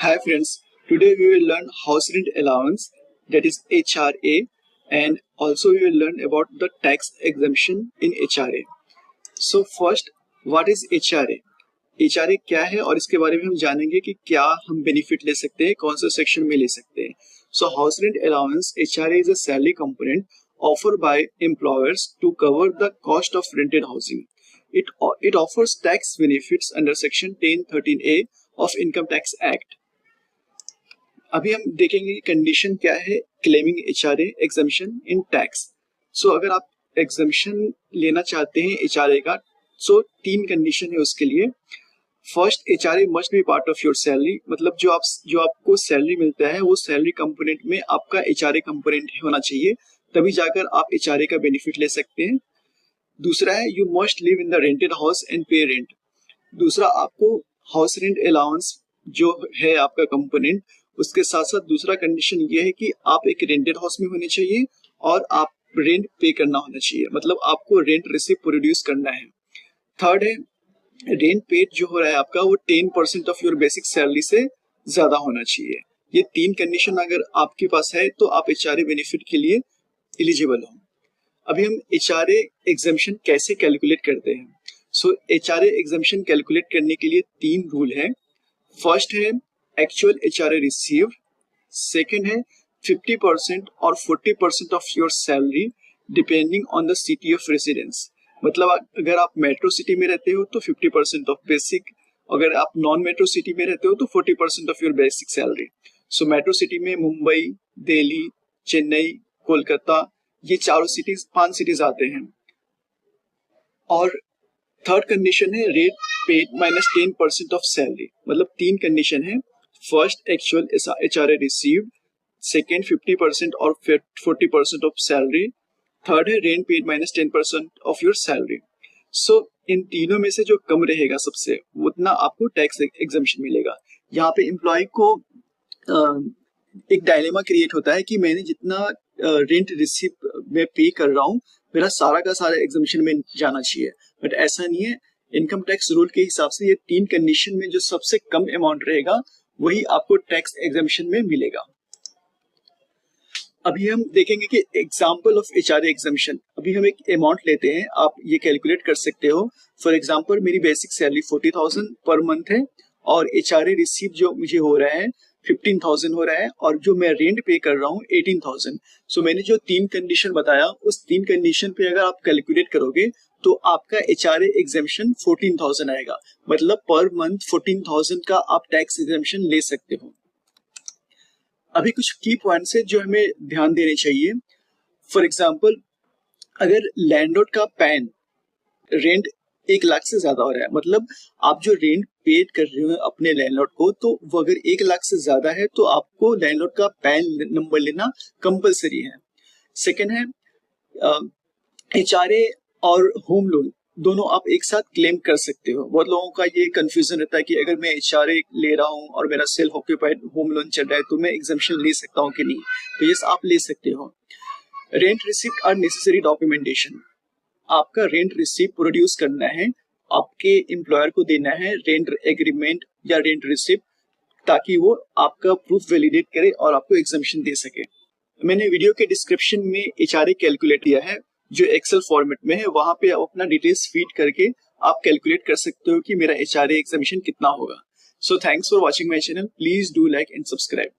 Hi friends, today we will learn house rent allowance, that is HRA, and also we will learn about the tax exemption in HRA. So first, what is HRA? HRA क्या है और इसके बारे में हम जानेंगे कि क्या हम बेनिफिट ले सकते हैं, कौन सा सेक्शन में ले सकते हैं. So house rent allowance HRA is a salary component offered by employers to cover the cost of rented housing. It offers tax benefits under section 1013A of Income Tax Act. अभी हम देखेंगे condition क्या है claiming HRA exemption in tax. So अगर आप exemption लेना चाहते हैं एचआरए का, सो तीन कंडीशन है उसके लिए. First, HRA must be part of your salary, मतलब जो आपको सैलरी मिलता है वो सैलरी कंपोनेंट में आपका एचआरए कंपोनेंट होना चाहिए, तभी जाकर आप एचआरए का बेनिफिट ले सकते हैं. दूसरा है you must live in the rented house and पे रेंट. दूसरा, आपको हाउस रेंट अलाउंस जो है आपका कंपोनेंट, उसके साथ साथ दूसरा कंडीशन ये है कि आप एक रेंटेड हाउस में होने चाहिए और आप रेंट पे करना होना चाहिए, मतलब आपको रेंट रिसिप्ट प्रोड्यूस करना है. थर्ड है रेंट पेड जो हो रहा है आपका वो 10% ऑफ योर बेसिक सैलरी से ज्यादा होना चाहिए. ये तीन कंडीशन अगर आपके पास है तो आप एचआरए बेनिफिट के लिए एलिजिबल हो. अभी हम एचआरए एग्जम्पशन कैसे कैलकुलेट करते हैं. सो एचआरए एग्जम्पशन कैलकुलेट करने के लिए तीन रूल है. फर्स्ट है एक्चुअल एचआरए रिसीव्ड. सेकेंड है 50% और 40% of your salary depending on the city of residence. मतलब अगर आप मेट्रो सिटी में रहते हो तो 50% ऑफ बेसिक, अगर आप नॉन मेट्रो सिटी में रहते हो तो 40% of your basic salary. So metro city में मुंबई, दिल्ली, चेन्नई, कोलकाता, ये चारों सिटीज, 5 सिटीज आते हैं. और थर्ड कंडीशन है rate paid minus 10% of salary. मतलब तीन कंडीशन है. First, actual HRA received. Second, 50% और 40% ऑफ सैलरी. थर्ड है rent paid minus 10% of your salary. So इन तीनों में से जो कम रहेगा सबसे, उतना आपको टैक्स एग्जम्पशन मिलेगा. यहाँ पे एम्प्लॉय को एक डायलेमा क्रिएट होता है कि मैंने जितना रेंट रिसिप्ट में पे कर रहा हूँ मेरा सारा का सारा एग्जम्पशन में जाना चाहिए, बट ऐसा नहीं है. इनकम टैक्स रूल के हिसाब से ये तीन कंडीशन में जो सबसे कम अमाउंट रहेगा वही आपको टैक्स एग्जम्पशन में मिलेगा. अभी हम देखेंगे कि एग्जाम्पल ऑफ एचआरए एग्जम्पशन. अभी हम एक अमाउंट लेते हैं, आप ये कैलकुलेट कर सकते हो. फॉर एग्जाम्पल मेरी बेसिक सैलरी 40,000 पर मंथ है और एचआरए रिसीव जो मुझे हो रहा है 15,000 हो रहा है और जो मैं रेंट पे कर रहा हूँ 18,000. सो मैंने जो तीन कंडीशन बताया उस तीन कंडीशन पे अगर आप कैलकुलेट करोगे तो आपका एचआरए एग्जम्पशन 14,000 आएगा. मतलब पर मंथ 14,000 का आप टैक्स एग्जम्पशन ले सकते हो. अभी कुछ की पॉइंट्स है जो हमें ध्यान देने चाहिए. फॉर एग्जाम्पल, अगर लैंडलॉर्ड का पैन रेंट 1 लाख से ज्यादा हो रहा है, मतलब आप जो रेंट पेड कर रहे हो अपने लैंडलॉर्ड को, तो वो अगर 1 लाख से ज्यादा है तो आपको लैंडलॉर्ड का पैन नंबर लेना कंपलसरी है. सेकेंड है एचआरए और होम लोन दोनों आप एक साथ क्लेम कर सकते हो. बहुत लोगों का ये कंफ्यूजन रहता है कि अगर मैं एचआरए ले रहा हूँ और मेरा सेल्फ ऑक्यूपाइड होम लोन चल रहा है तो मैं एग्जम्पशन ले सकता हूँ कि नहीं. तो यस, आप ले सकते हो. Rent receipt are necessary documentation. आपका रेंट रिसिप्ट प्रोड्यूस करना है, आपके एम्प्लॉयर को देना है रेंट एग्रीमेंट या रेंट रिसिप्ट, ताकि वो आपका प्रूफ वैलिडेट करे और आपको एग्जम्पशन दे सके. मैंने वीडियो के डिस्क्रिप्शन में एचआरए कैलकुलेट किया है जो एक्सेल फॉर्मेट में है. वहां पे आप अपना डिटेल्स फीड करके आप कैलकुलेट कर सकते हो कि मेरा एचआरए एग्जम्पशन कितना होगा. So thanks for watching my channel. Please do like and subscribe.